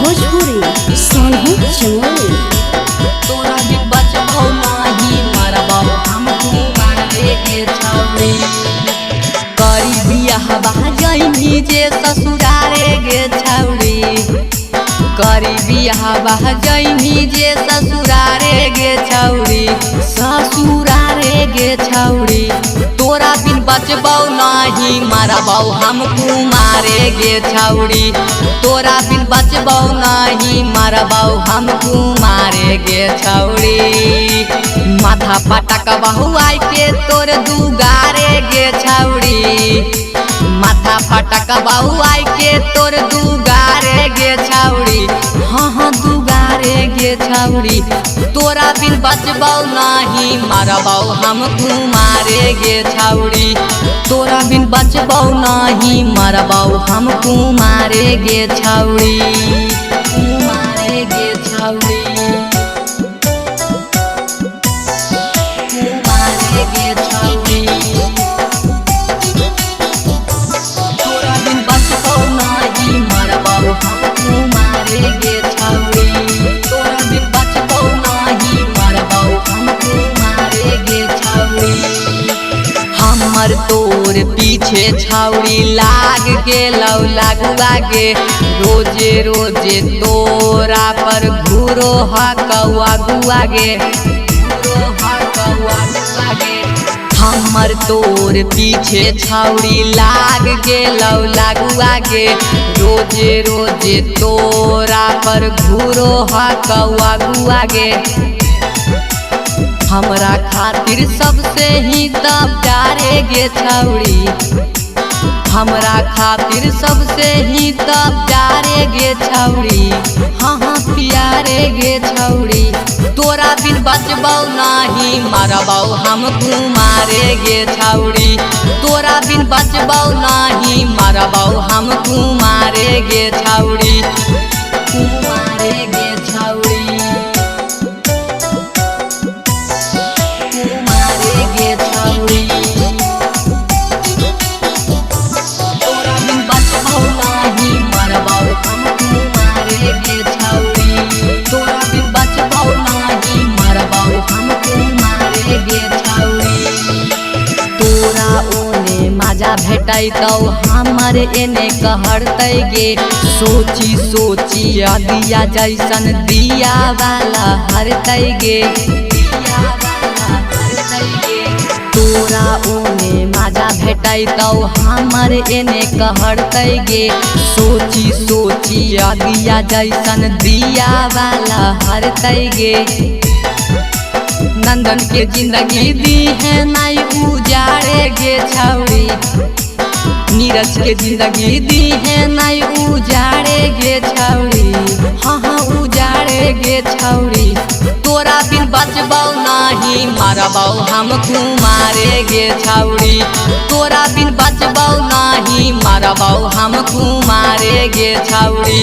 भोजपुरी सोनू चमोली। तोरा भी बचबो नाही मरबो हमको मारे के छौरी। करी बियाह बहाजैनी जे ससुरारे गे छौरी। करी बियाह बहाजैनी जे ससुरारे गे छौरी। ससुरारे गे छौरी। तोरा बिन बचबो नाही मरबो हमको मारे गे छौरी। तोरा बिन बचबो नाही मरबो हमको मारे गे छौरी। माथा पटक बहुआई के तोर दुगारे गे छौरी। माथा पटक बहुआई के तोर दुगारे गे छौरी। हाँ दुगारे गे छौरी। तोरा बिन बचबो नाही मरबो हमको मारे गे छौरी। तोरा बिन बचबो नाही मरबो हमको मारे गे छौरी। मारे गे छौरी। मारे गे छौरी। तोरा बिन बचबो नाही मरबो हमको मारे गे छौरी। तोरा बिन बचबो नाही मरबो हमको मारे गे छौरी। हमर तोर पीछे छौरी लाग गेलौ लगुआ गे। रोजे रोजे तोरा पर घूरो हकौआ गुआ गे। हमर तोर पीछे छौरी लाग गेलौ लगुआ गे। रोजे रोजे तोरा पर घूरो हकौआ गुआ गे। हमरा खातिर सबसे ही तब प्यारे गे छौरी। हमरा खातिर सबसे ही तब प्यारे गे छौरी। हाँ प्यारे गे छौरी। तोरा बिन बचबो नाही मरबो हमको मारे गे छौरी। तोरा बिन बचबो नाही मरबो हमको मारे गे छौरी। मारे गे छौरी। मारे गे छौरी। तोरा बिन बचबो नाही मरबो हमको मारे गे छौरी। तोरा बिन बचबो नाही मरबो हमको मारे गे छौरी। तोरा ओने मजा भेटैतौ हमर एने कहरतै गे। सोची सोची दिया जैसन दिया वाला हरतै गे। तोरा ओने मजा भेटैतौ हमर एने कहरतै गे। सोची सोची दिया जैसन दिया वाला हरतै गे। नंदन के जिंदगी दी है नाई उजाड़े गे छौरी। नीरज के जिंदगी दी है नाई उजाड़े गे छौरी। हाँ उजाड़े गे छौरी। तोरा बिन बचबो नाही मरबो हमको मारे गे छौरी। तोरा बिन बचबो नाही मरबो हमको मारे गे छौरी।